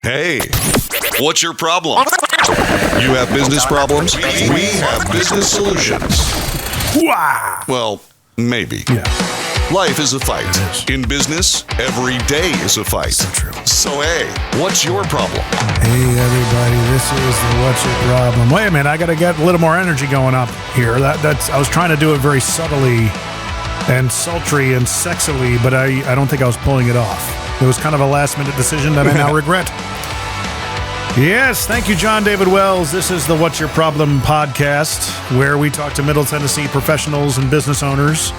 Hey, what's your problem? You have business problems? We have business solutions. Wow. Well, maybe. Yeah. Life is a fight. In business, every day is a fight. So true. So, hey, what's your problem? Hey, everybody, this is the What's Your Problem. Wait a minute, I got to get a little more energy going up here. I was trying to do it very subtly and sultry and sexily, but I don't think I was pulling it off. It was kind of a last-minute decision that I now regret. Yes, thank you, John David Wells. This is the What's Your Problem podcast, where we talk to Middle Tennessee professionals and business owners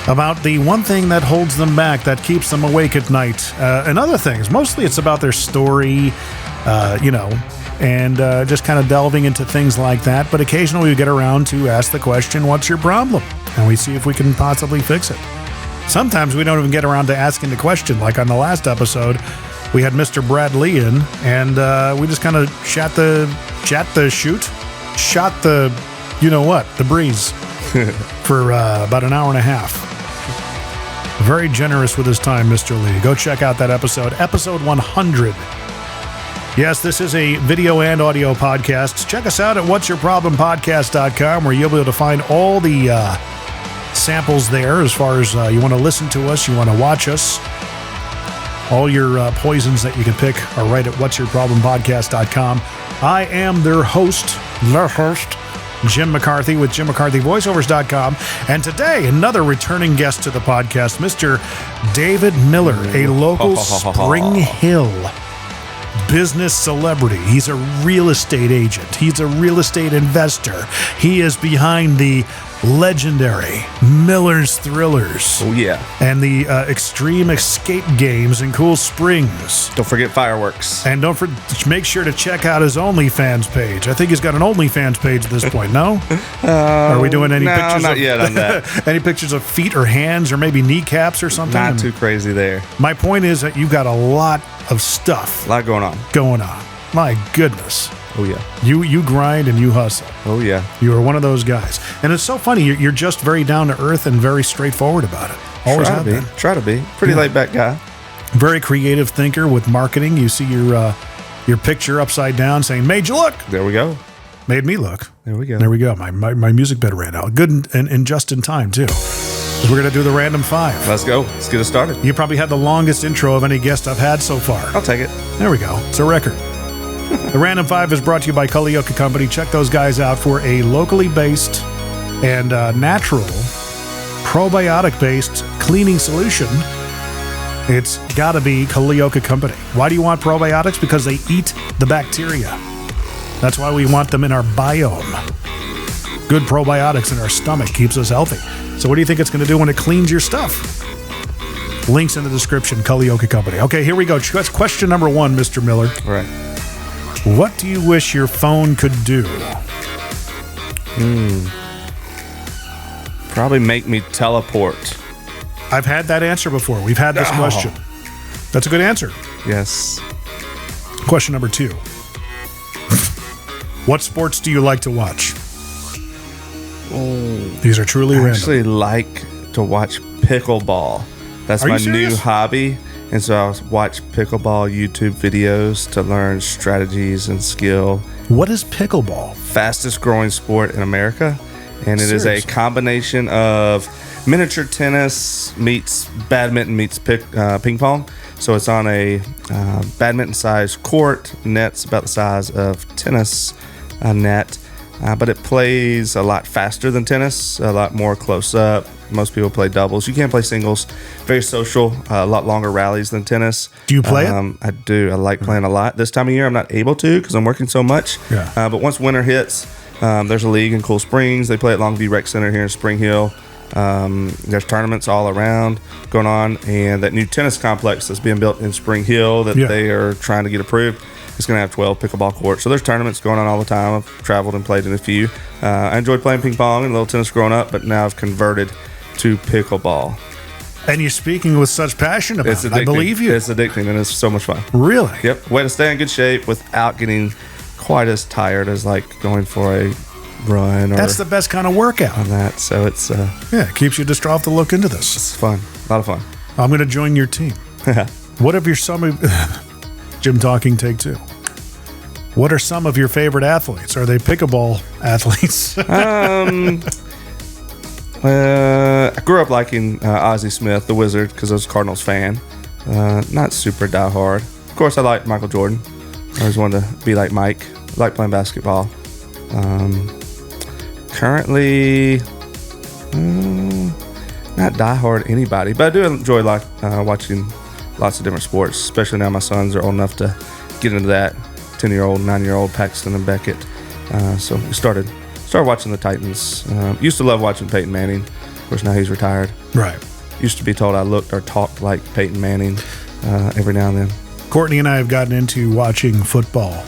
about the one thing that holds them back, that keeps them awake at night, and other things. Mostly it's about their story, and just kind of delving into things like that. But occasionally we get around to ask the question, what's your problem? And we see if we can possibly fix it. Sometimes we don't even get around to asking the question. Like on the last episode, we had Mr. Brad Lee in, and we just kind of shot the breeze for about an hour and a half. Very generous with his time, Mr. Lee. Go check out that episode 100. Yes, this is a video and audio podcast. Check us out at whatsyourproblempodcast.com, where you'll be able to find all the samples there as far as you want to listen to us, you want to watch us. All your poisons that you can pick are right at whatsyourproblempodcast.com. I am their host, Jim McCarthy with JimMcCarthyVoiceovers.com. And today, another returning guest to the podcast, Mr. David Miller, a local Spring Hill business celebrity. He's a real estate agent. He's a real estate investor. He is behind the legendary Miller's Thrillers. Oh, yeah. And the Extreme Escape Games in Cool Springs. Don't forget fireworks. And make sure to check out his OnlyFans page. I think he's got an OnlyFans page at this point, no? Are we doing any pictures? Not yet on that. Any pictures of feet or hands or maybe kneecaps or something? Not too crazy there. My point is that you've got a lot of stuff. A lot going on. My goodness. Oh, yeah. You grind and you hustle. Oh, yeah. You are one of those guys. And it's so funny. You're just very down to earth and very straightforward about it. Always have been. Try to be. Pretty laid back guy. Very creative thinker with marketing. You see your picture upside down saying, made you look. There we go. Made me look. There we go. There we go. My music bed ran out. Good and just in time, too. We're going to do the random five. Let's go. Let's get it started. You probably had the longest intro of any guest I've had so far. I'll take it. There we go. It's a record. The Random 5 is brought to you by Culleoka Company. Check those guys out for a locally based and natural probiotic-based cleaning solution. It's got to be Culleoka Company. Why do you want probiotics? Because they eat the bacteria. That's why we want them in our biome. Good probiotics in our stomach keeps us healthy. So what do you think it's going to do when it cleans your stuff? Links in the description, Culleoka Company. Okay, here we go. That's question number 1, Mr. Miller. All right. What do you wish your phone could do? Probably make me teleport. I've had that answer before. We've had this question. That's a good answer. Yes. Question number 2. What sports do you like to watch? These are truly random. I actually like to watch pickleball. That's Are my you serious? new hobby. And so I watch pickleball YouTube videos to learn strategies and skill. What is pickleball? Fastest growing sport in America. And it is Seriously? a combination of miniature tennis meets badminton meets ping pong. So it's on a badminton-sized court. Net's about the size of tennis net. But it plays a lot faster than tennis, a lot more close up. Most people play doubles. You can't play singles. Very social, a lot longer rallies than tennis. Do you play it? I do. I like playing a lot. This time of year, I'm not able to because I'm working so much. Yeah. But once winter hits, there's a league in Cool Springs. They play at Longview Rec Center here in Spring Hill. There's tournaments all around going on. And that new tennis complex that's being built in Spring Hill that they are trying to get approved, it's going to have 12 pickleball courts. So there's tournaments going on all the time. I've traveled and played in a few. I enjoyed playing ping pong and a little tennis growing up, but now I've converted to pickleball. And you're speaking with such passion about it. I believe you. It's addicting and it's so much fun. Really? Yep. Way to stay in good shape without getting quite as tired as like going for a run. That's the best kind of workout. On that. So it's it keeps you distraught to look into this. It's fun. A lot of fun. I'm going to join your team. What if you're somebody... Jim talking, take 2. What are some of your favorite athletes? Are they pickleball athletes? I grew up liking Ozzie Smith, the Wizard, because I was a Cardinals fan. Not super diehard. Of course, I like Michael Jordan. I always wanted to be like Mike. I like playing basketball. Currently, not diehard anybody, but I do enjoy watching lots of different sports, especially now my sons are old enough to get into that. 10-year-old, 9-year-old Paxton and Beckett. So we started watching the Titans. Used to love watching Peyton Manning. Of course, now he's retired. Right. Used to be told I looked or talked like Peyton Manning every now and then. Courtney and I have gotten into watching football.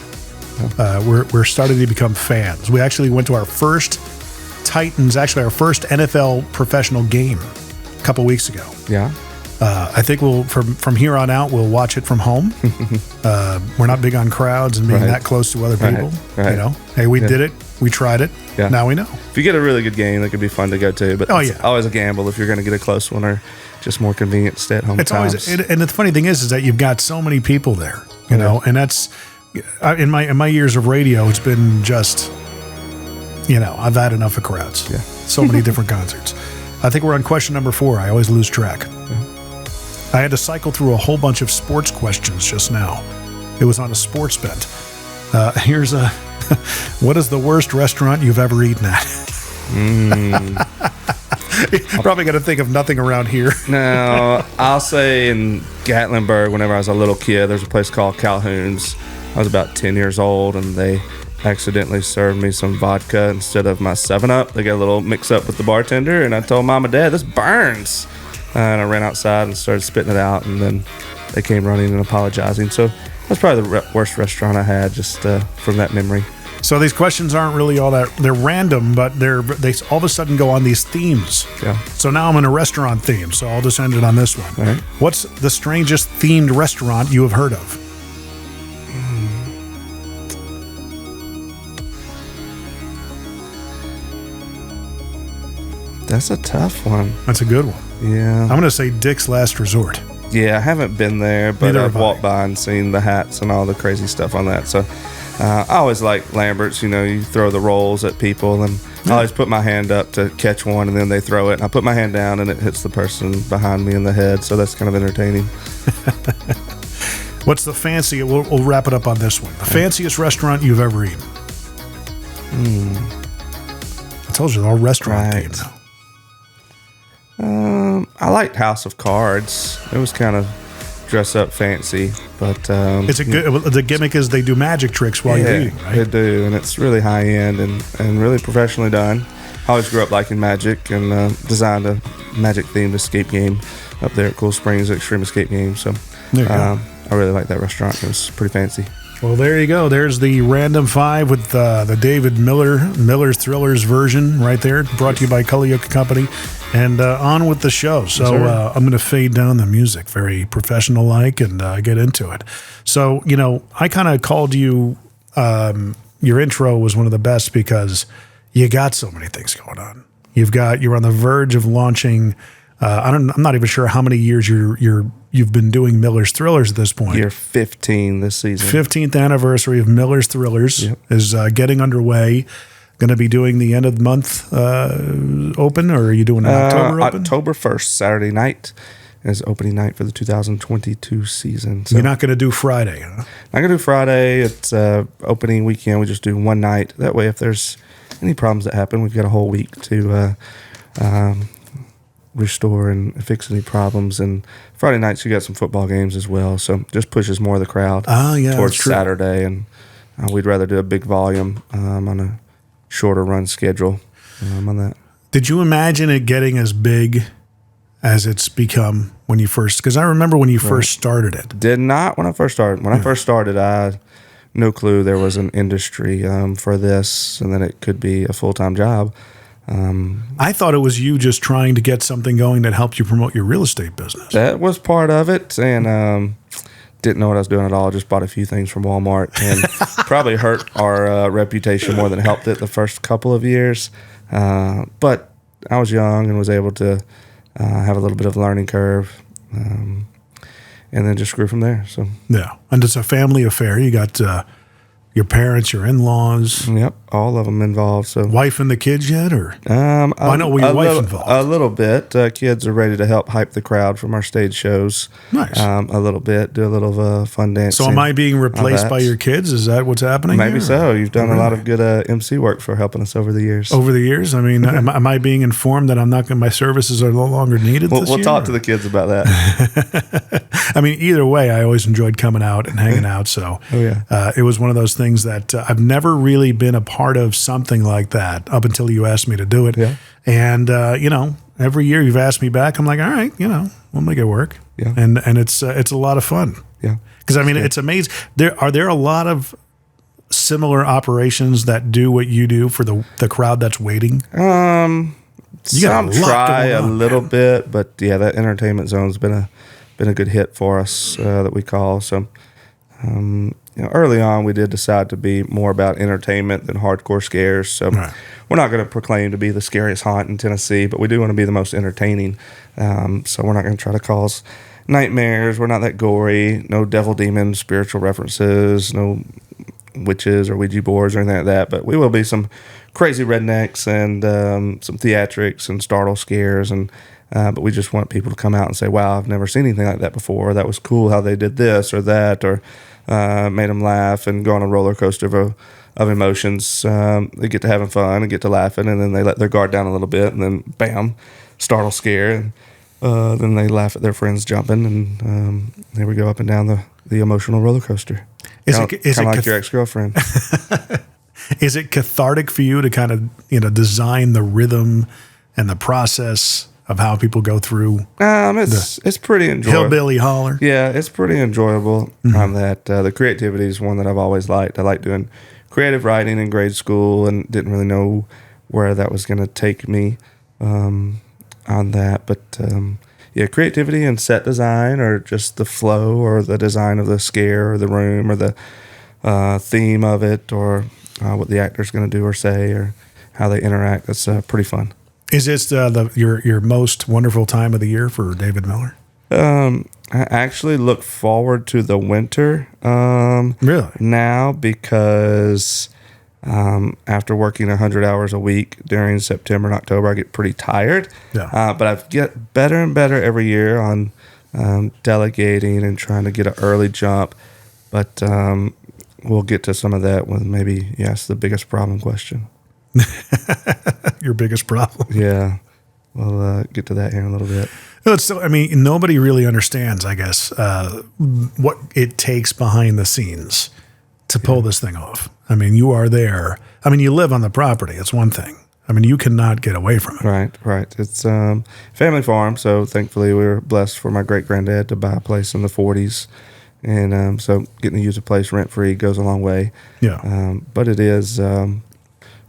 We're starting to become fans. We actually went to our first our first NFL professional game a couple weeks ago. Yeah. I think we'll from here on out we'll watch it from home. We're not big on crowds and being that close to other people. Right. You know, hey, we did it, we tried it. Yeah. Now we know. If you get a really good game, that could be fun to go to. But it's always a gamble if you're going to get a close one, or just more convenient to stay at home. It's always, and the funny thing is that you've got so many people there. You know, and that's in my years of radio, it's been just, I've had enough of crowds. Yeah. So many different concerts. I think we're on question number 4. I always lose track. Yeah. I had to cycle through a whole bunch of sports questions just now. It was on a sports bent. Here's a, what is the worst restaurant you've ever eaten at? Probably got to think of nothing around here. No, I'll say in Gatlinburg, whenever I was a little kid, there's a place called Calhoun's. I was about 10 years old, and they accidentally served me some vodka instead of my 7-Up. They got a little mix-up with the bartender, and I told Mom and Dad, this burns. And I ran outside and started spitting it out, and then they came running and apologizing. So that's probably the worst restaurant I had, just from that memory. So these questions aren't really all that, they're random, but they all of a sudden go on these themes. Yeah. So now I'm in a restaurant theme, so I'll just end it on this one. All right. What's the strangest themed restaurant you have heard of? That's a tough one. That's a good one. Yeah. I'm going to say Dick's Last Resort. Yeah, I haven't been there, but I've walked by and seen the hats and all the crazy stuff on that. So I always like Lambert's. You throw the rolls at people, and I always put my hand up to catch one, and then they throw it, and I put my hand down, and it hits the person behind me in the head. So that's kind of entertaining. What's the fancy? We'll wrap it up on this one. The fanciest restaurant you've ever eaten? I told you, they're all restaurant themed now. I liked House of Cards. It was kind of dress up fancy, but it's a good. The gimmick is they do magic tricks while you're eating, right? They do, and it's really high end and really professionally done. I always grew up liking magic and designed a magic themed escape game up there at Cool Springs, Extreme Escape Game. So I really like that restaurant. It was pretty fancy. Well, there you go. There's the Random 5 with the David Miller's Thrillers version right there, brought to you by Culliuck Company. And on with the show. So I'm going to fade down the music, very professional-like, and get into it. So, I kind of called you, your intro was one of the best because you got so many things going on. You're on the verge of launching. I'm not even sure how many years you've been doing Miller's Thrillers at this point. Year 15 this season. 15th anniversary of Miller's Thrillers is getting underway. Going to be doing the end of the month open, or are you doing an October open? October 1st, Saturday night, is opening night for the 2022 season. So you're not going to do Friday, huh? Not going to do Friday. It's opening weekend. We just do one night. That way, if there's any problems that happen, we've got a whole week to restore and fix any problems. And Friday nights, you got some football games as well. So just pushes more of the crowd towards Saturday. And we'd rather do a big volume on a shorter run schedule on that. Did you imagine it getting as big as it's become when you first? Because I remember when you first started it. Did not when I first started. When I first started, I had no clue there was an industry for this, and that it could be a full-time job. I thought it was you just trying to get something going that helped you promote your real estate business. That was part of it, and didn't know what I was doing at all. Just bought a few things from Walmart, and probably hurt our reputation more than helped it the first couple of years. But I was young and was able to have a little bit of a learning curve. and then just grew from there. So Yeah. And it's a family affair. You got your parents, your in-laws, yep, all of them involved. So wife and the kids yet? Or I know were your wife involved? A little bit. Kids are ready to help hype the crowd from our stage shows. Nice. A little bit. Do a little fun dancing. So am I being replaced by your kids? Is that what's happening? Maybe here, so. or? You've done a lot of good MC work for helping us over the years. Over the years? I mean, am I being informed that I'm not my services are no longer needed this We'll year? talk to the kids about that. I mean, either way, I always enjoyed coming out and hanging out. So it was one of those things that I've never really been a part of something like that up until you asked me to do it. Yeah. And, every year you've asked me back, I'm like, all right, we'll make it work. Yeah. And it's a lot of fun. Yeah. Because, I mean, it's amazing. Are there a lot of similar operations that do what you do for the crowd that's waiting? Some try a little man. bit, but yeah, that entertainment zone's been a good hit for us that we call. So early on, we did decide to be more about entertainment than hardcore scares. So we're not going to proclaim to be the scariest haunt in Tennessee, but we do want to be the most entertaining. So we're not going to try to cause nightmares. We're not that gory. No devil, demon, spiritual references. No witches or Ouija boards or anything like that. But we will be some crazy rednecks and some theatrics and startle scares. And but we just want people to come out and say, "Wow, I've never seen anything like that before. That was cool how they did this or that," or made them laugh and go on a roller coaster of emotions. They get to having fun and get to laughing, and then they let their guard down a little bit, and then bam, startle scare, and then they laugh at their friends jumping, and there we go up and down the emotional roller coaster. Is Kind it of like your ex-girlfriend? Is it cathartic for you to kind of design the rhythm and the process of how people go through It's pretty enjoyable. hillbilly holler? Yeah, it's pretty enjoyable on that. The creativity is one that I've always liked. I like doing creative writing in grade school and didn't really know where that was going to take me on that. But creativity and set design or just the flow or the design of the scare or the room or the theme of it or what the actor's going to do or say or how they interact. That's pretty fun. Is this your most wonderful time of the year for David Miller? I actually look forward to the winter Really? now because after working 100 hours a week during September and October, I get pretty tired. Yeah. But I get better and better every year on delegating and trying to get an early jump. But we'll get to some of that when maybe you ask the biggest problem question. Your biggest problem? Yeah. We'll get to that here in a little bit. Nobody really understands, I guess, what it takes behind the scenes to pull this thing off. I mean, you are there. I mean, you live on the property. It's one thing. I mean, you cannot get away from it. Right. It's family farm, so thankfully we were blessed for my great-granddad to buy a place in the 40s. And so getting to use a place rent-free goes a long way. Yeah. But it is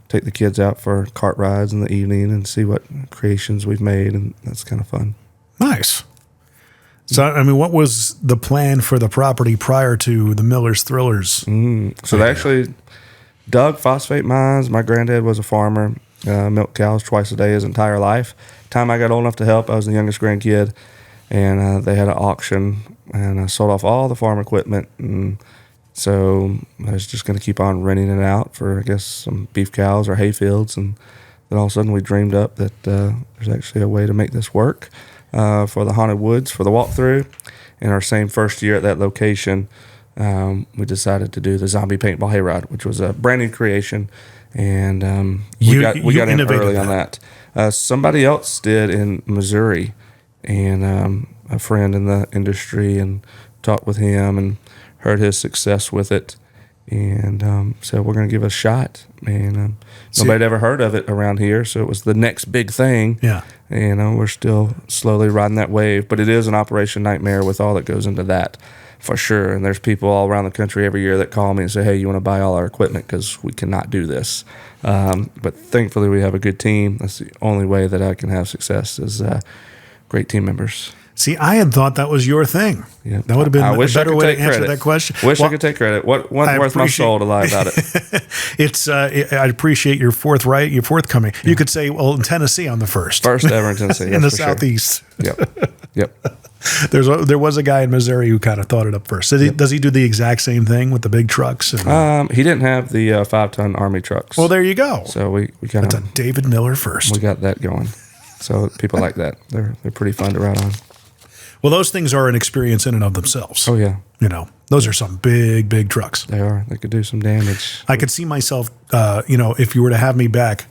take the kids out for cart rides in the evening and see what creations we've made, and that's kind of fun. Nice. So, I mean, what was the plan for the property prior to the Miller's Thrillers? So they actually dug phosphate mines. My granddad was a farmer, milked cows twice a day his entire life. Time I got old enough to help, I was the youngest grandkid, and they had an auction, and I sold off all the farm equipment, and so I was just going to keep on renting it out for, I guess, some beef cows or hay fields, and then all of a sudden we dreamed up that there's actually a way to make this work. For the Haunted Woods, for the walkthrough. In our same first year at that location, we decided to do the Zombie Paintball Hayride, which was a brand new creation. And we got in early on that. Somebody else did in Missouri, and a friend in the industry, and talked with him and heard his success with it. And said, we're going to give it a shot. And nobody had ever heard of it around here, so it was the next big thing. Yeah. And we're still slowly riding that wave. But it is an operation nightmare with all that goes into that, for sure. And there's people all around the country every year that call me and say, hey, you want to buy all our equipment because we cannot do this. But thankfully, we have a good team. That's the only way that I can have success is great team members. See, I had thought that was your thing. Yeah. That would have been I a wish I better could way take to answer credit. that question. Wish I could take credit. What worth my soul to lie about it? I appreciate your forthcoming. You could say, well, in Tennessee, I'm the first. First ever in Tennessee. In the that's for Southeast. Sure. Yep. There was a guy in Missouri who kind of thought it up first. Does he do the exact same thing with the big trucks? And, He didn't have the 5-ton Army trucks. well, there you go. So we kind That's a of David Miller first. we got that going. So people like that. They're pretty fun to ride on. Well, those things are an experience in and of themselves. Oh yeah, Those are some big trucks. they are. They could do some damage. I could see myself, if you were to have me back,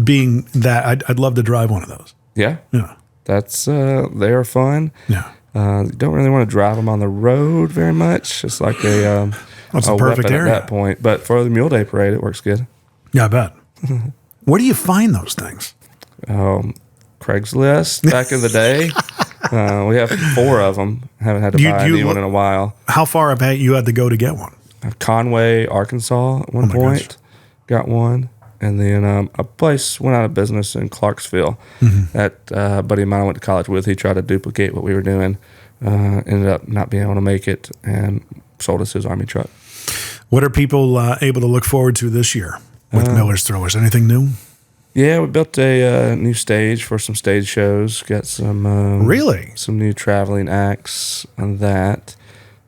being that, I'd love to drive one of those. Yeah, Yeah. that's they are fun. Yeah. You don't really want to drive them on the road very much. It's like a That's a perfect weapon area. at that point. But for the Mule Day Parade, it works good. Yeah, I bet. Where do you find those things? Craigslist back in the day. We have 4 of them. Haven't had to buy a new one in a while. How far up you had to go to get one? Conway, Arkansas at one my point. gosh. Got one. And then a place went out of business in Clarksville that buddy of mine I went to college with. He tried to duplicate what we were doing. Ended up not being able to make it and sold us his Army truck. What are people able to look forward to this year with Miller's Thrillers? Anything new? Yeah, we built a new stage for some stage shows. Got some Really? some new traveling acts on that.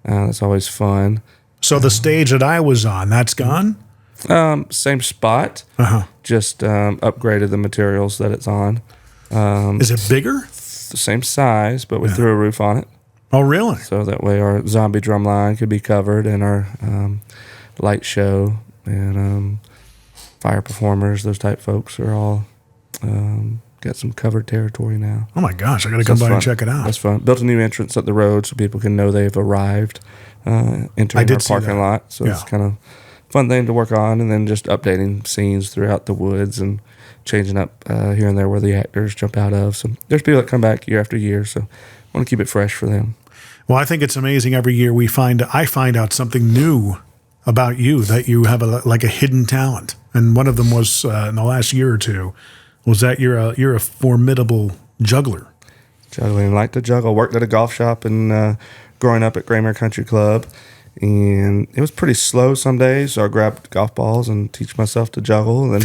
That's always fun. So the stage that I was on, that's gone? Same spot, Uh-huh. just upgraded the materials that it's on. Is it bigger? The same size, but we threw a roof on it. Oh, really? So that way our zombie drum line could be covered and our light show and fire performers, those type folks are all got some covered territory now. Oh, my gosh. I got to come by and check it out. That's fun. Built a new entrance at the road so people can know they've arrived entering our see parking that. lot. So it's kind of fun thing to work on, and then just updating scenes throughout the woods and changing up here and there where the actors jump out of. So there's people that come back year after year, so I want to keep it fresh for them. Well, I think it's amazing every year I find out something new about you, that you have a hidden talent. And one of them was in the last year or two was that you're a formidable juggler. Juggling, like to juggle. Worked at a golf shop and growing up at Graymere Country Club, and it was pretty slow some days. So I grabbed golf balls and teach myself to juggle, and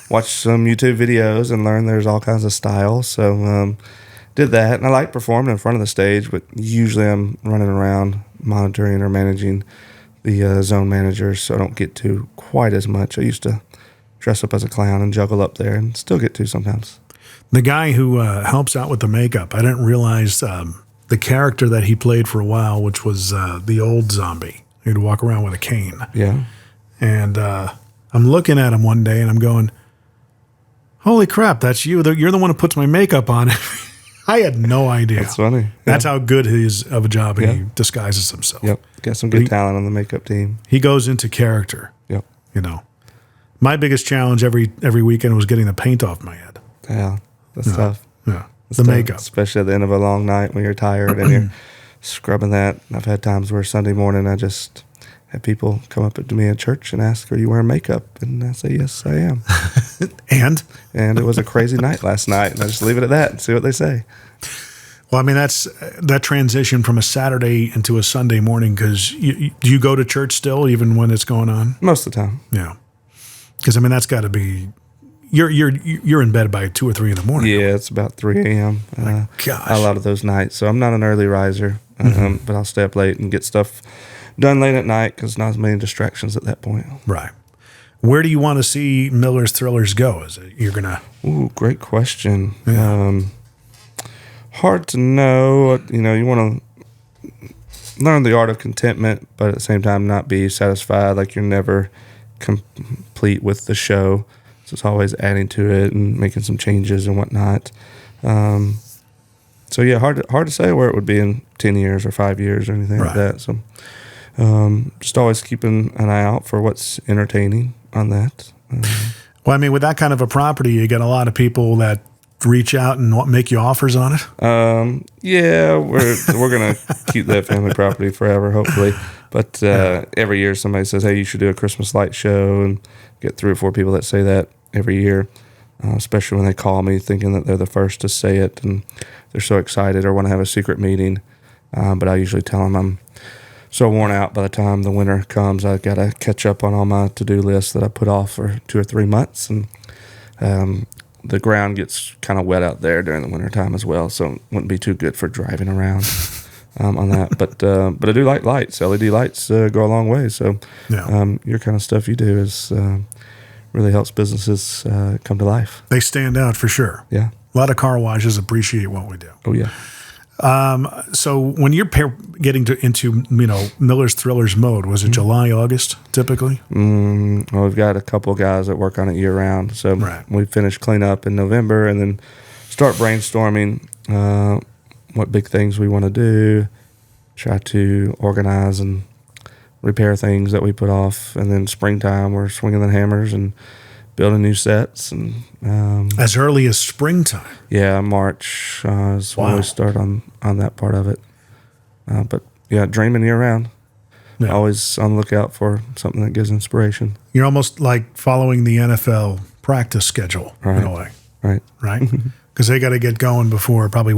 watch some YouTube videos and learn there's all kinds of styles. So did that, and I like performing in front of the stage, but usually I'm running around monitoring or managing the zone managers, so I don't get to quite as much. I used to dress up as a clown and juggle up there, and still get to sometimes. The guy who helps out with the makeup, I didn't realize the character that he played for a while, which was the old zombie who'd walk around with a cane. Yeah. And I'm looking at him one day and I'm going, holy crap, that's you. You're the one who puts my makeup on. I had no idea. That's funny. Yeah. That's how good he is of a job he disguises himself. Yep. Got some good talent on the makeup team. He goes into character. Yep. My biggest challenge every weekend was getting the paint off my head. Yeah. That's tough. Yeah. That's The tough, makeup. especially at the end of a long night when you're tired and you're scrubbing that. I've had times where Sunday morning I just have people come up to me at church and ask, "Are you wearing makeup?" And I say, "Yes, I am." And And it was a crazy night last night, and I just leave it at that and see what they say. well, I mean, that's that transition from a Saturday into a Sunday morning, because do you go to church still even when it's going on? Most of the time. Yeah. Because I mean, that's got to be you're in bed by 2 or 3 in the morning. Yeah, it's about 3 a.m. gosh. A lot of those nights. So I'm not an early riser, but I'll stay up late and get stuff done late at night because not as many distractions at that point. Right. Where do you want to see Miller's Thrillers go? Is it you're gonna? Ooh, great question. Yeah. Hard to know. You want to learn the art of contentment, but at the same time not be satisfied. Like you're never complete with the show. So it's always adding to it and making some changes and whatnot. So yeah, hard to say where it would be in 10 years or 5 years or anything like that. So just always keeping an eye out for what's entertaining on that. Well, I mean, with that kind of a property, you get a lot of people that reach out and make you offers on it. Yeah, we're gonna keep that family property forever, hopefully. But every year somebody says, "Hey, you should do a Christmas light show," and get 3 or 4 people that say that every year. especially when they call me thinking that they're the first to say it and they're so excited or want to have a secret meeting. But I usually tell them I'm so worn out by the time the winter comes. I've got to catch up on all my to-do lists that I put off for 2 or 3 months. And the ground gets kind of wet out there during the winter time as well, so it wouldn't be too good for driving around on that. But I do like lights. LED lights go a long way. So your kind of stuff you do is really helps businesses come to life. They stand out for sure. Yeah. A lot of car washes appreciate what we do. Oh, yeah. So when you're getting into Miller's Thrillers mode, was it July, August typically? Well, we've got a couple of guys that work on it year round. So we finish cleanup in November and then start brainstorming what big things we want to do, try to organize and repair things that we put off. And then springtime, we're swinging the hammers and building new sets. And as early as springtime? Yeah, March is when we start on that part of it. But yeah, dreaming year round. Yeah. Always on the lookout for something that gives inspiration. You're almost like following the NFL practice schedule in a way. Right? Because they got to get going before probably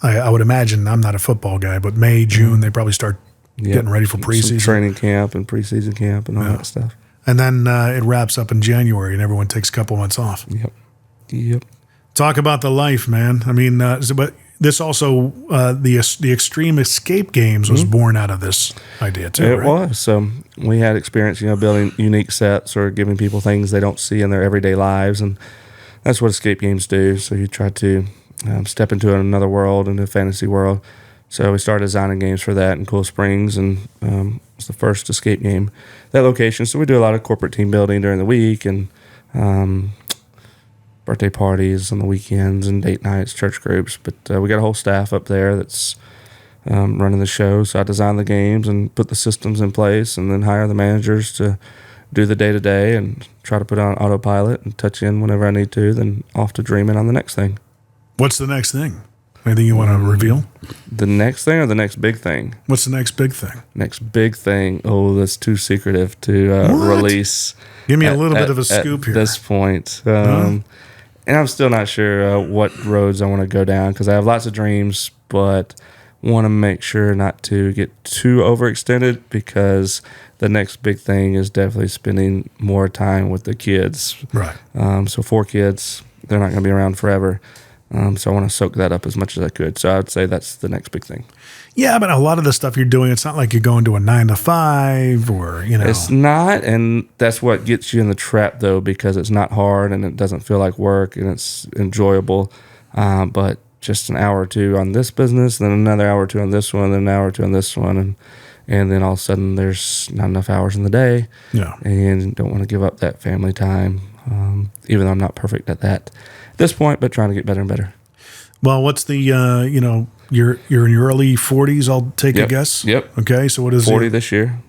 I would imagine, I'm not a football guy, but May, June, they probably start getting ready for preseason. Some training camp and preseason camp and all that stuff. And then it wraps up in January and everyone takes a couple months off. Yep. Talk about the life, man. I mean, but this also, the Extreme Escape Games was born out of this idea too, It was. So we had experience, building unique sets or giving people things they don't see in their everyday lives. And that's what escape games do. So you try to step into another world, into a fantasy world. So we started designing games for that in Cool Springs, and it's the first escape game that location. So we do a lot of corporate team building during the week and birthday parties on the weekends and date nights, church groups. But we got a whole staff up there that's running the show. So I design the games and put the systems in place and then hire the managers to do the day-to-day and try to put on autopilot and touch in whenever I need to, then off to dreaming on the next thing. What's the next thing? Anything you want to reveal? The next thing or the next big thing? What's the next big thing? Next big thing. Oh, that's too secretive to release. Give me a little bit of a scoop here. At this point. And I'm still not sure what roads I want to go down because I have lots of dreams, but want to make sure not to get too overextended because the next big thing is definitely spending more time with the kids. Right. So 4 kids, they're not going to be around forever. So I want to soak that up as much as I could. So I would say that's the next big thing. Yeah, but a lot of the stuff you're doing, it's not like you're going to a 9 to 5 or, It's not, and that's what gets you in the trap, though, because it's not hard and it doesn't feel like work and it's enjoyable. But just an hour or two on this business, then another hour or two on this one, then an hour or two on this one, and then all of a sudden there's not enough hours in the day. Yeah. And don't want to give up that family time, even though I'm not perfect at that this point, but trying to get better and better. Well, what's the, you're in your early 40s, I'll take a guess. Yep. Okay, so what is 40 this year.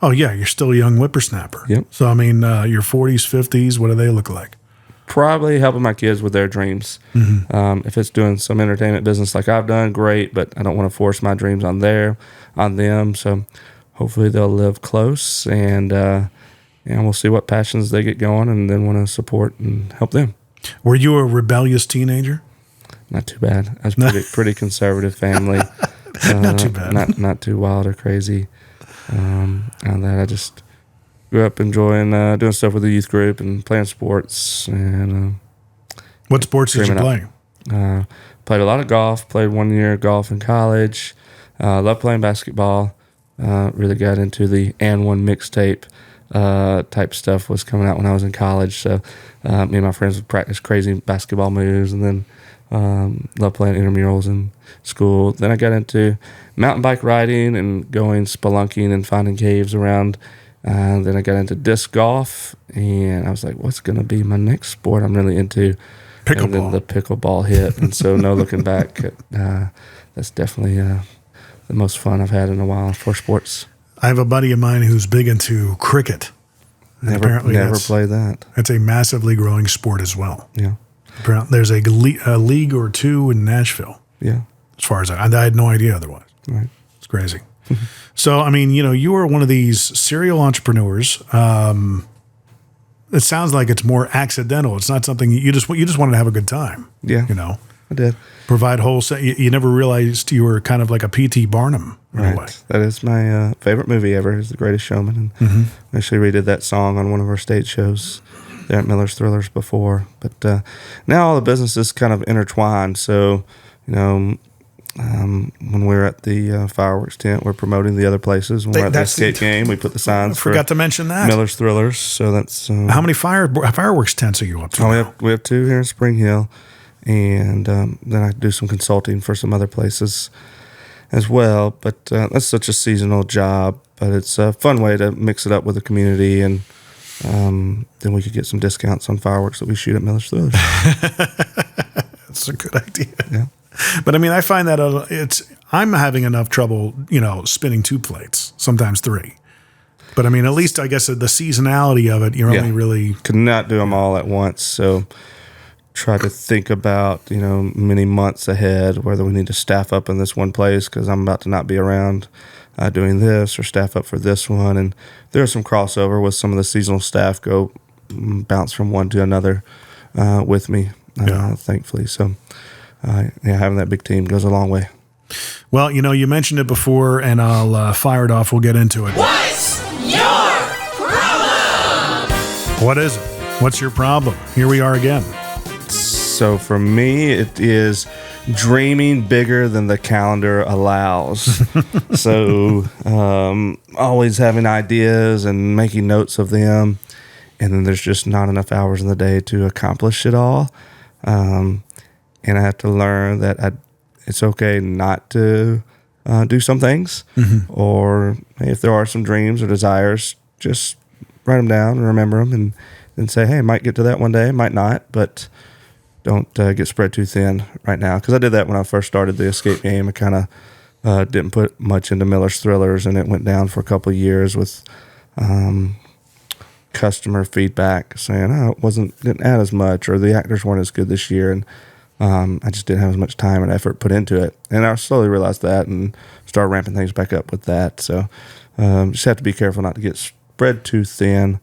Oh, yeah, you're still a young whippersnapper. Yep. So, I mean, your 40s, 50s, what do they look like? Probably helping my kids with their dreams. Mm-hmm. If it's doing some entertainment business like I've done, great, but I don't want to force my dreams on them. So hopefully they'll live close and we'll see what passions they get going and then want to support and help them. Were you a rebellious teenager? Not too bad. I was pretty conservative family. Not too bad. Not too wild or crazy. And that I just grew up enjoying doing stuff with the youth group and playing sports. And what sports did you play? Played a lot of golf. Played 1 year of golf in college. Loved playing basketball. Really got into the And One mixtape. Type stuff was coming out when I was in college. So me and my friends would practice crazy basketball moves and then loved playing intramurals in school. Then I got into mountain bike riding and going spelunking and finding caves around. Then I got into disc golf and I was like, what's going to be my next sport I'm really into? Pickleball. And then the pickleball hit. And so no looking back, that's definitely the most fun I've had in a while for sports. I have a buddy of mine who's big into cricket. Never played that. It's a massively growing sport as well. Yeah. Apparently, there's a league or two in Nashville. Yeah. As far as I had no idea otherwise. Right. It's crazy. So, I mean, you are one of these serial entrepreneurs. it sounds like it's more accidental. It's not something you just wanted to have a good time. Yeah. You know, I did. provide wholesale. You never realized you were kind of like a P.T. Barnum in a way. Right. That is my favorite movie ever. Is The Greatest Showman, and I actually redid that song on one of our stage shows there at Miller's Thrillers before. But now all the businesses kind of intertwined. So, you know, when we're at the fireworks tent, we're promoting the other places. When we're at the escape game, we put the signs. Forgot to mention that. Miller's Thrillers. So that's how many fireworks tents are you up to? Oh, we have 2 here in Spring Hill, and then I do some consulting for some other places as well. But that's such a seasonal job, but it's a fun way to mix it up with the community, and then we could get some discounts on fireworks that we shoot at Miller's Thrillers. That's a good idea. Yeah. But I mean, I find that I'm having enough trouble, spinning 2 plates, sometimes 3. But I mean, at least I guess the seasonality of it, you're only really could not do them all at once. So try to think about, many months ahead, whether we need to staff up in this one place because I'm about to not be around doing this, or staff up for this one. And there's some crossover with some of the seasonal staff go bounce from one to another with me, thankfully. So having that big team goes a long way. Well, you mentioned it before, and I'll fire it off. We'll get into it. What's your problem? What is it? What's your problem? Here we are again. So for me, it is dreaming bigger than the calendar allows. So always having ideas and making notes of them, and then there's just not enough hours in the day to accomplish it all. And I have to learn that it's okay not to do some things, or if there are some dreams or desires, just write them down and remember them, and say, hey, I might get to that one day, might not, but don't get spread too thin right now. Because I did that when I first started the escape game. I kind of didn't put much into Miller's Thrillers, and it went down for a couple of years with customer feedback saying, didn't add as much, or the actors weren't as good this year, and I just didn't have as much time and effort put into it. And I slowly realized that and started ramping things back up with that. So just have to be careful not to get spread too thin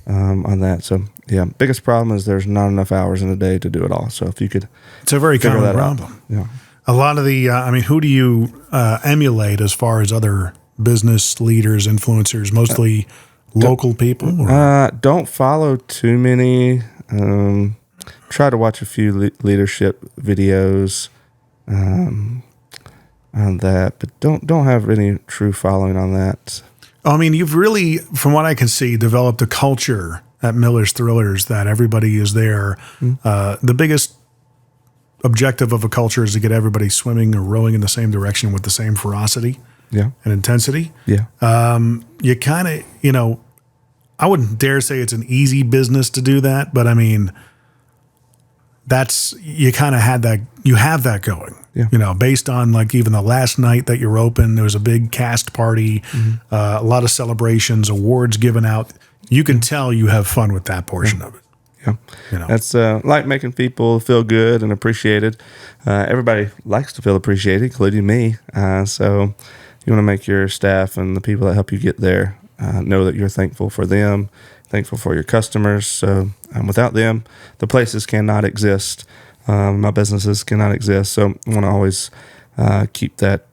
on that. So, yeah, biggest problem is there's not enough hours in a day to do it all. So if you could It's a very figure common that out. problem. Yeah. A lot of the, who do you emulate as far as other business leaders, influencers, mostly local people? Or? Don't follow too many. Try to watch a few leadership videos on that, but don't have any true following on that. I mean, you've really, from what I can see, developed a culture at Miller's Thrillers that everybody is there. The biggest objective of a culture is to get everybody swimming or rowing in the same direction with the same ferocity and intensity. Yeah. You kind of, I wouldn't dare say it's an easy business to do that, but I mean, you kind of have that going, based on like even the last night that you're open, there was a big cast party, a lot of celebrations, awards given out. You can tell you have fun with that portion of it. Yeah. That's like making people feel good and appreciated. Everybody likes to feel appreciated, including me. So you want to make your staff and the people that help you get there know that you're thankful for them, thankful for your customers. So without them, the places cannot exist. My businesses cannot exist. So I want to always keep that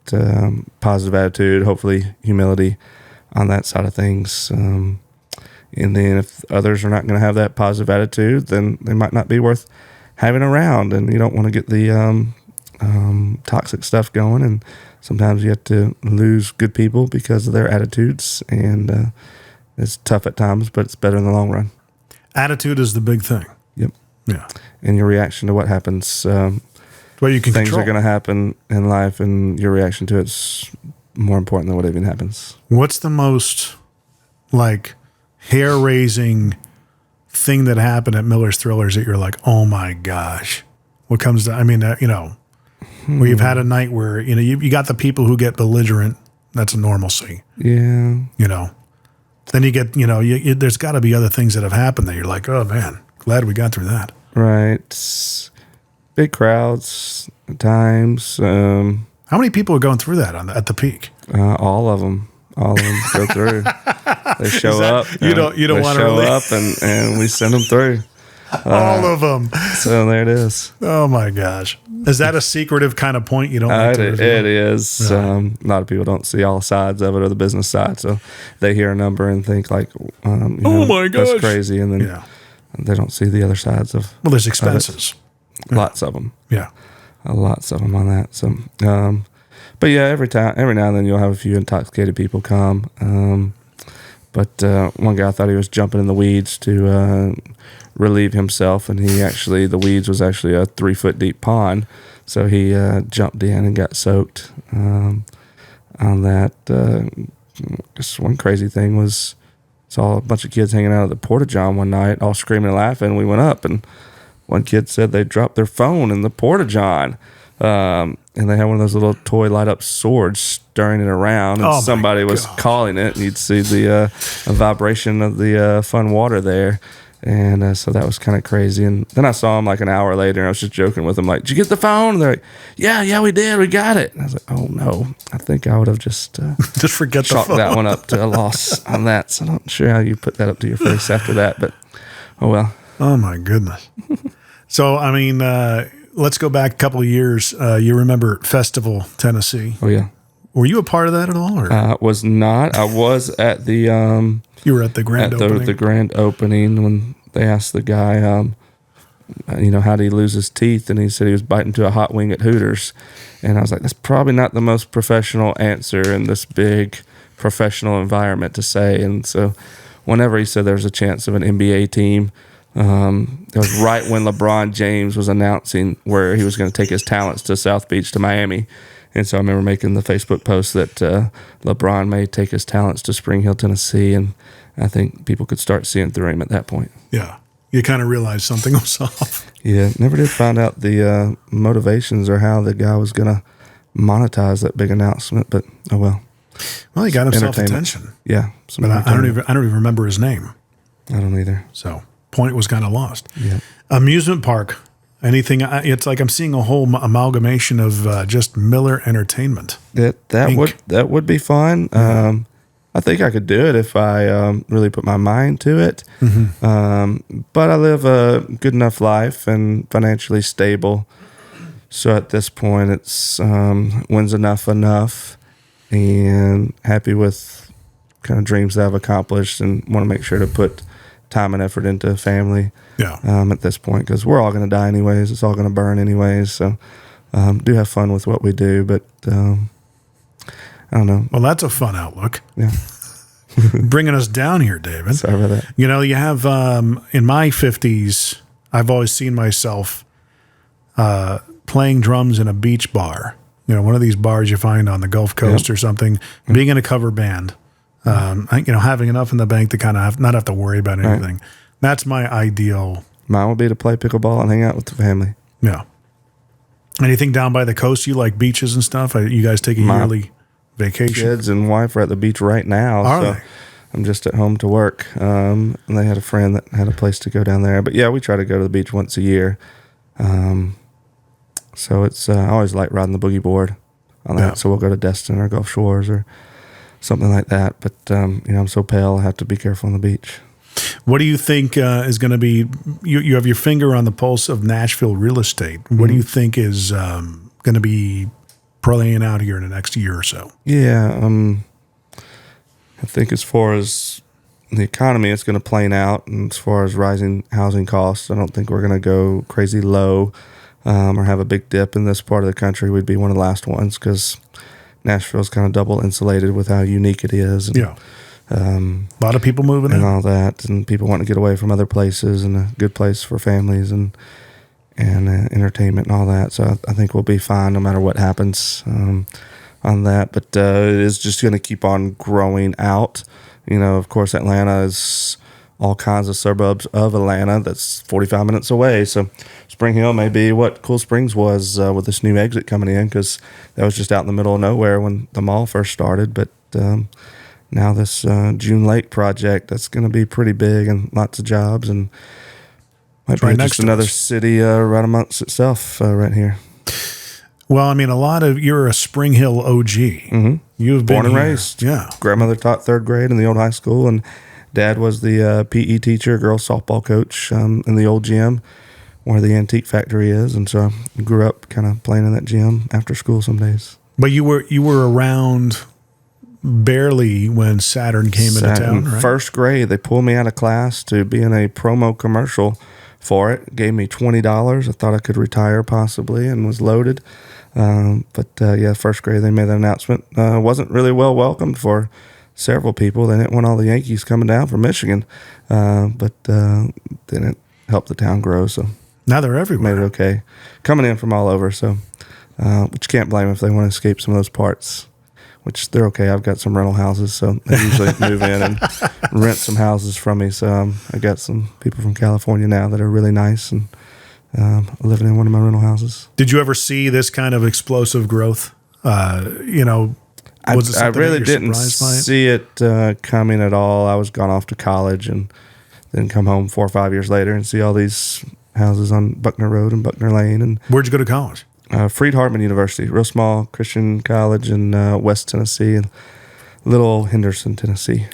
positive attitude, hopefully humility on that side of things. And then if others are not going to have that positive attitude, then they might not be worth having around. And you don't want to get the toxic stuff going. And sometimes you have to lose good people because of their attitudes. And it's tough at times, but it's better in the long run. Attitude is the big thing. Yep. Yeah. And your reaction to what happens. Well, you can things control. are going to happen in life, and your reaction to it's more important than what even happens. What's the most hair-raising thing that happened at Miller's Thrillers that you're like, oh my gosh? What comes to, where you've had a night where, you got the people who get belligerent. That's a normalcy. Yeah. Then you get, there's got to be other things that have happened that you're like, oh man, glad we got through that. Right. Big crowds at times. How many people are going through that at the peak? All of them. All of them go through. They show up. You don't want to show up, and we send them through. All of them. So there it is. Oh my gosh! Is that a secretive kind of point you don't like to reveal? It is. Yeah. A lot of people don't see all sides of it or the business side, so they hear a number and think like, Oh my gosh, that's crazy, and then they don't see the other sides of. Well, there's expenses. Lots of them. Yeah. Lots of them on that. So, but yeah, every now and then you'll have a few intoxicated people come. But one guy thought he was jumping in the weeds to relieve himself, and the weeds was actually a 3-foot deep pond. So he jumped in and got soaked on that. Just one crazy thing was, saw a bunch of kids hanging out at the Porta-John one night, all screaming and laughing. We went up, and one kid said they dropped their phone in the Porta-John. And they had one of those little toy light up swords stirring it around, and somebody was calling it, and you'd see the vibration of the fun water there. And so that was kind of crazy. And then I saw him like an hour later, and I was just joking with him, like, "Did you get the phone?" And they're like, yeah, we did. We got it. And I was like, oh, no. I think I would have just forget the chalked phone. that one up to a loss on that. So I'm not sure how you put that up to your face after that, but oh, well. Oh, my goodness. So, I mean, let's go back a couple of years. You remember Festival, Tennessee. Oh, yeah. Were you a part of that at all? Or? Was not. I was at the... you were at the grand opening? The grand opening when they asked the guy, how did he lose his teeth? And he said he was biting to a hot wing at Hooters. And I was like, that's probably not the most professional answer in this big professional environment to say. And so whenever he said there was a chance of an NBA team, it was right when LeBron James was announcing where he was going to take his talents to South Beach to Miami. And so I remember making the Facebook post that LeBron may take his talents to Spring Hill, Tennessee, and I think people could start seeing through him at that point. Yeah. You kind of realized something was off. Yeah. Never did find out the motivations or how the guy was going to monetize that big announcement, but oh well. Well, he got himself attention. Yeah. But I don't even remember his name. I don't either. So point was kind of lost. Yeah. Amusement park. Anything? It's like I'm seeing a whole amalgamation of just Miller Entertainment. That would be fun. I think I could do it if I really put my mind to it. Mm-hmm. But I live a good enough life and financially stable. So at this point, it's when's enough, and happy with kind of dreams that I've accomplished, and want to make sure to put time and effort into family. Yeah. At this point, because we're all going to die anyways. It's all going to burn anyways. So do have fun with what we do, but I don't know. Well, that's a fun outlook. Yeah. Bringing us down here, David. Sorry about that. You know, you have, in my 50s, I've always seen myself playing drums in a beach bar. You know, one of these bars you find on the Gulf Coast or something, being in a cover band. Having enough in the bank to kind of not have to worry about anything. Right. That's my ideal. Mine would be to play pickleball and hang out with the family. Yeah. Anything down by the coast? You like beaches and stuff? You guys take a yearly vacation? Kids and wife are at the beach right now. Are they? I'm just at home to work. And they had a friend that had a place to go down there. But yeah, we try to go to the beach once a year. So it's I always like riding the boogie board on that. Yeah. So we'll go to Destin or Gulf Shores or something like that. But, I'm so pale, I have to be careful on the beach. What do you think is going to be, you have your finger on the pulse of Nashville real estate. What do you think is going to be playing out here in the next year or so? Yeah, I think as far as the economy, it's going to plane out. And as far as rising housing costs, I don't think we're going to go crazy low or have a big dip in this part of the country. We'd be one of the last ones because Nashville's kind of double insulated with how unique it is. And, yeah. A lot of people moving in. And all that. And people want to get away from other places, and a good place for families and entertainment and all that. So I think we'll be fine no matter what happens on that. But it is just going to keep on growing out. You know, of course, Atlanta is all kinds of suburbs of Atlanta that's 45 minutes away. So Spring Hill may be what Cool Springs was with this new exit coming in, because that was just out in the middle of nowhere when the mall first started. But now this June Lake project, that's going to be pretty big and lots of jobs, and might be just another city right amongst itself right here. Well, I mean, you're a Spring Hill OG. Mm-hmm. You've born been and here. raised. Yeah. Grandmother taught third grade in the old high school, and Dad was the PE teacher, girls softball coach in the old gym where the antique factory is. And so I grew up kind of playing in that gym after school some days. But you were around barely when Saturn came into town, right? First grade, they pulled me out of class to be in a promo commercial for it. Gave me $20. I thought I could retire possibly and was loaded. First grade, they made that announcement. Wasn't really well welcomed for several people. They didn't want all the Yankees coming down from Michigan, but didn't help the town grow. So now they're everywhere. Made it okay. Coming in from all over, so but you can't blame them if they want to escape some of those parts, which they're okay. I've got some rental houses, so they usually move in and rent some houses from me. So I got some people from California now that are really nice and living in one of my rental houses. Did you ever see this kind of explosive growth? Was it I something really that you're didn't surprised by it? see it coming at all. I was gone off to college and then come home 4 or 5 years later and see all these houses on Buckner Road and Buckner Lane. And where'd you go to college? Freed-Hardeman University, real small Christian college in West Tennessee and little Henderson, Tennessee.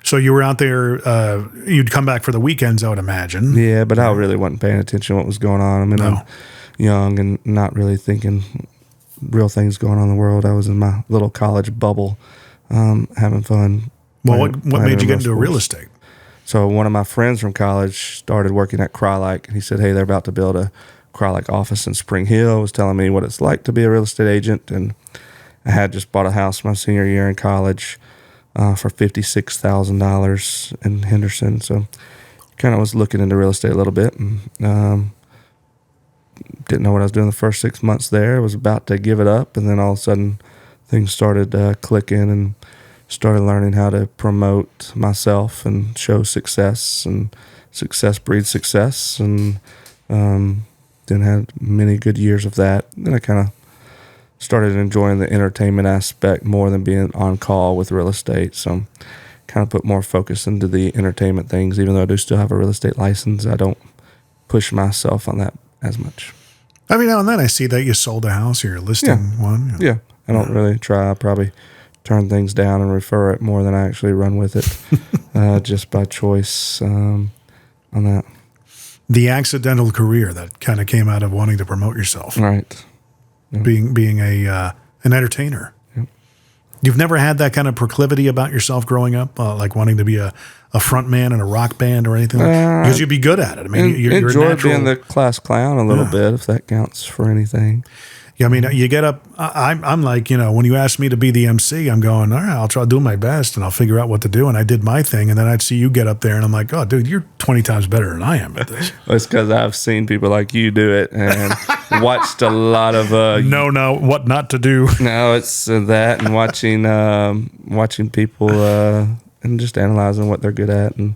So you were out there, you'd come back for the weekends, I would imagine. Yeah, but I really wasn't paying attention to what was going on. I mean, I'm young and not really thinking real things going on in the world. I was in my little college bubble, having fun. Well, what made you get into real estate? So one of my friends from college started working at Crylike, and he said, hey, they're about to build a Crylike office in Spring Hill. Was telling me what it's like to be a real estate agent, and I had just bought a house my senior year in college for $56,000 in Henderson. So kind of was looking into real estate a little bit, and didn't know what I was doing the first 6 months there. I was about to give it up, and then all of a sudden things started clicking and started learning how to promote myself and show success, and success breeds success, and then had many good years of that. Then I kind of started enjoying the entertainment aspect more than being on call with real estate. So kind of put more focus into the entertainment things. Even though I do still have a real estate license, I don't push myself on that as much. Every now and then I see that you sold a house or you're listing one. Yeah. I don't really try. I probably turn things down and refer it more than I actually run with it, just by choice on that. The accidental career that kind of came out of wanting to promote yourself. Right. Yep. Being an entertainer. Yep. You've never had that kind of proclivity about yourself growing up, like wanting to be a front man in a rock band or anything? Because you'd be good at it. I mean, you're enjoy a natural, being the class clown a little bit, if that counts for anything. Yeah, I mean, you get up. I'm like, when you ask me to be the MC, I'm going, all right, I'll try to do my best and I'll figure out what to do. And I did my thing. And then I'd see you get up there and I'm like, oh, dude, you're 20 times better than I am at this. Well, it's because I've seen people like you do it and watched a lot of. What not to do. No, it's that and watching people and just analyzing what they're good at and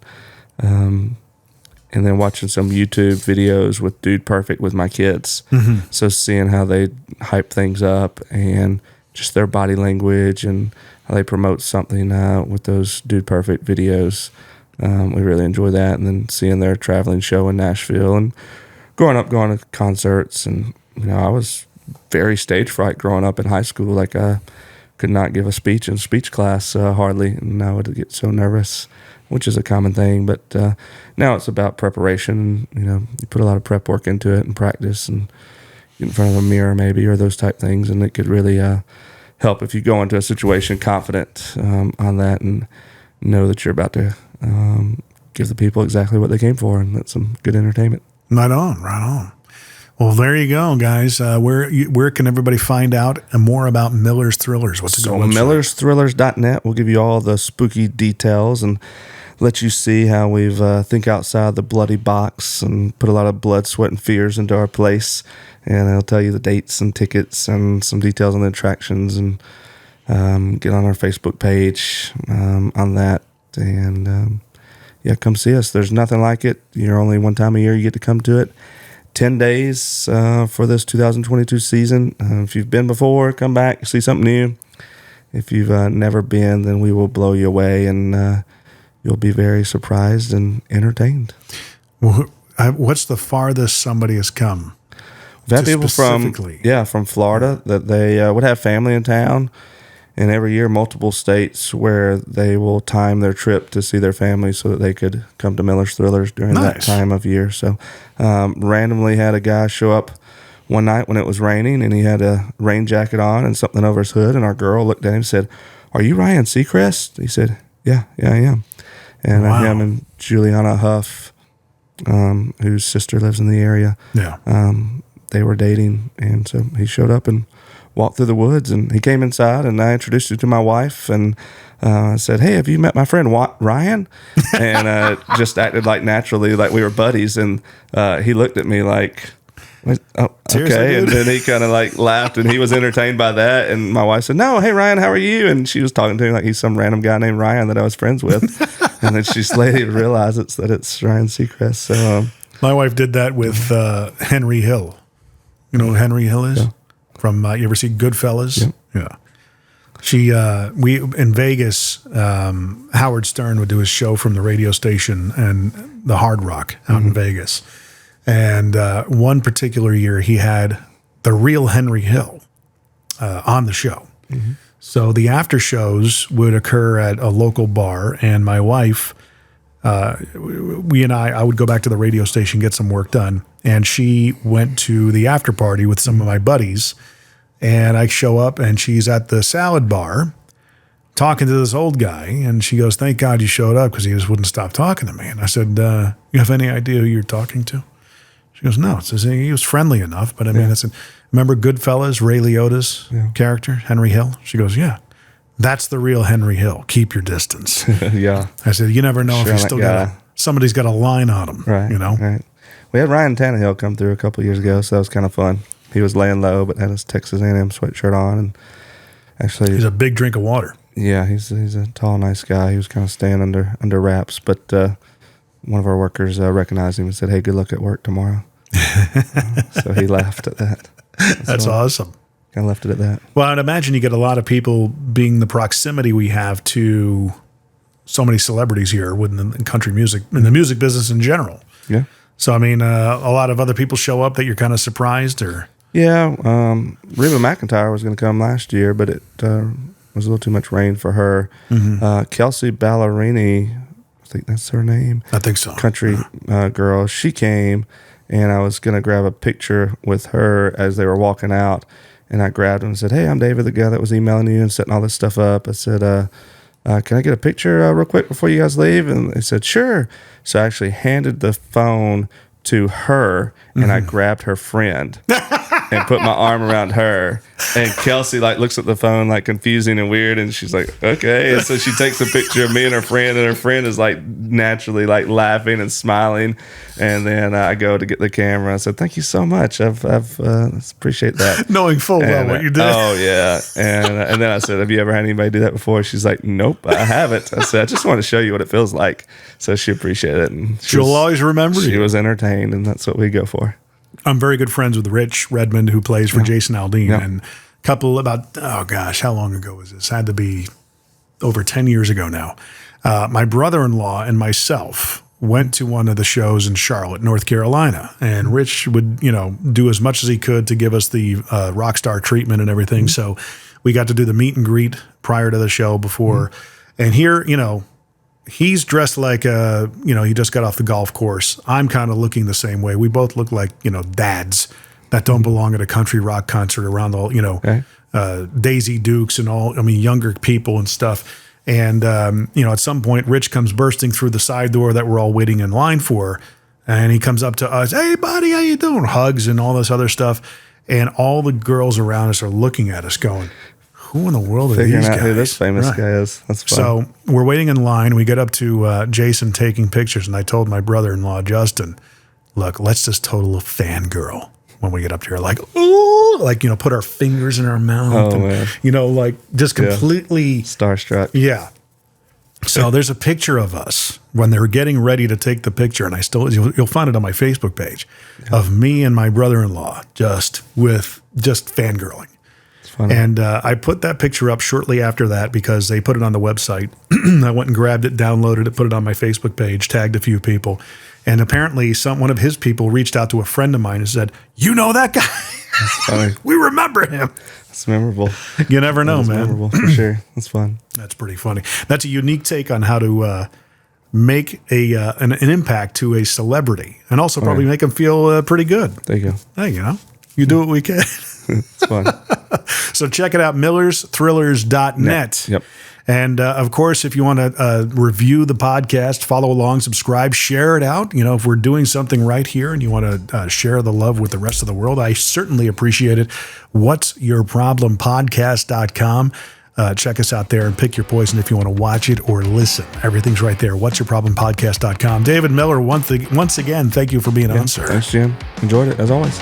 then watching some YouTube videos with Dude Perfect with my kids. Mm-hmm. So seeing how they hype things up and just their body language and how they promote something with those Dude Perfect videos. We really enjoy that. And then seeing their traveling show in Nashville and going to concerts. And, I was very stage fright growing up in high school. Like I could not give a speech in speech class hardly. And I would get so nervous, which is a common thing, but now it's about preparation. You put a lot of prep work into it and practice and get in front of a mirror maybe or those type things, and it could really help if you go into a situation confident on that and know that you're about to give the people exactly what they came for, and that's some good entertainment. Right on. Well, there you go, guys. Where can everybody find out more about Miller's Thrillers? What's it called? MillersThrillers.net will give you all the spooky details and let you see how we've think outside the bloody box and put a lot of blood, sweat, and fears into our place. And it'll tell you the dates and tickets and some details on the attractions, and get on our Facebook page on that. And come see us. There's nothing like it. You're only one time a year you get to come to it. 10 days for this 2022 season. If you've been before, come back, see something new. If you've never been, then we will blow you away, and you'll be very surprised and entertained. Well, what's the farthest somebody has come? We've had people from Florida that they would have family in town, and every year multiple states where they will time their trip to see their family so that they could come to Miller's Thrillers during that time of year. So randomly had a guy show up one night when it was raining, and he had a rain jacket on and something over his hood, and our girl looked at him and said, "Are you Ryan Seacrest?" He said, yeah, I am. And him and Juliana Huff, whose sister lives in the area, they were dating, and so he showed up and walked through the woods, and he came inside, and I introduced him to my wife, and I said, "Hey, have you met my friend Ryan?" And just acted like naturally, like we were buddies, and he looked at me like, "Oh, okay." And then he kind of like laughed, and he was entertained by that. And my wife said, "No, hey Ryan, how are you?" And she was talking to him like he's some random guy named Ryan that I was friends with. And then she later realized that it's Ryan Seacrest. So my wife did that with Henry Hill. You know who Henry Hill is? Yeah. From you ever see Goodfellas? Yeah. She we in Vegas. Howard Stern would do his show from the radio station and the Hard Rock out in Vegas. And one particular year, he had the real Henry Hill on the show. Mm-hmm. So the after shows would occur at a local bar, and my wife, I would go back to the radio station, get some work done, and she went to the after party with some of my buddies, and I show up, and she's at the salad bar talking to this old guy, and she goes, "Thank God you showed up," because he just wouldn't stop talking to me. And I said, "You have any idea who you're talking to?" She goes, "No." Says he was friendly enough, but I mean, I said, "Remember Goodfellas, Ray Liotta's character, Henry Hill?" She goes, "Yeah, that's the real Henry Hill. Keep your distance." Yeah. I said, "You never know if he's still somebody's got a line on him." Right. You know. Right. We had Ryan Tannehill come through a couple of years ago, so that was kind of fun. He was laying low, but had his Texas A&M sweatshirt on, and actually, he's a big drink of water. Yeah, he's a tall, nice guy. He was kind of staying under wraps, but one of our workers recognized him and said, "Hey, good luck at work tomorrow." So he laughed at that. That's awesome. Kind of left it at that. Well, I'd imagine you get a lot of people, being the proximity we have to so many celebrities here within the country music, in the music business in general. Yeah. So, I mean, a lot of other people show up that you're kind of surprised, or? Yeah. Reba McEntire was going to come last year, but it was a little too much rain for her. Mm-hmm. Kelsey Ballerini, I think that's her name. I think so. Country girl. She came, and I was going to grab a picture with her as they were walking out. And I grabbed him and said, "Hey, I'm David, the guy that was emailing you and setting all this stuff up." I said, "Can I get a picture real quick before you guys leave?" And they said, "Sure." So I actually handed the phone to her, and I grabbed her friend and put my arm around her. And Kelsey looks at the phone confusing and weird, and she's like, "Okay." And so she takes a picture of me and her friend is naturally laughing and smiling. And then I go to get the camera. I said, "Thank you so much. I've appreciate that." Knowing full well what you did. Oh yeah. And then I said, "Have you ever had anybody do that before?" She's like, "Nope, I haven't." I said, "I just want to show you what it feels like." So she appreciated it, and she'll always remember you. She was entertained, and that's what we go for. I'm very good friends with Rich Redmond, who plays for Jason Aldean. Yeah. And a couple how long ago was this? Had to be over 10 years ago now. My brother-in-law and myself went to one of the shows in Charlotte, North Carolina. And Rich would, do as much as he could to give us the rock star treatment and everything. Mm-hmm. So we got to do the meet and greet prior to the show before. Mm-hmm. And here, he's dressed like he just got off the golf course. I'm kind of looking the same way. We both look like, dads that don't belong at a country rock concert around all, Daisy Dukes and all, younger people and stuff. And, at some point, Rich comes bursting through the side door that we're all waiting in line for. And he comes up to us, "Hey, buddy, how you doing?" Hugs and all this other stuff. And all the girls around us are looking at us going, "Who in the world are Figuring these out guys?" who this famous guy is. That's fun. So we're waiting in line. We get up to Jason taking pictures, and I told my brother-in-law, Justin, "Look, let's just total a fangirl when we get up here. Ooh, put our fingers in our mouth. Oh, man. Just completely starstruck. Yeah. So there's a picture of us when they were getting ready to take the picture, and you'll find it on my Facebook page, of me and my brother-in-law just fangirling. funny. And I put that picture up shortly after that because they put it on the website. I went and grabbed it, downloaded it, put it on my Facebook page, tagged a few people. And apparently one of his people reached out to a friend of mine and said, "You know that guy?" That's funny. We remember him. It's memorable. You never know, man. Memorable for sure. That's fun. That's pretty funny. That's a unique take on how to make an impact to a celebrity and also probably make them feel pretty good. There you go. Hey, you do what we can. It's fun. So check it out, millersthrillers.net. Yep. And of course, if you want to review the podcast, follow along, subscribe, share it out. If we're doing something right here and you want to share the love with the rest of the world, I certainly appreciate it. whatsyourproblempodcast.com. Check us out there and pick your poison if you want to watch it or listen. Everything's right there. whatsyourproblempodcast.com. David Miller, once again, thank you for being on, sir. Thanks, Jim. Enjoyed it, as always.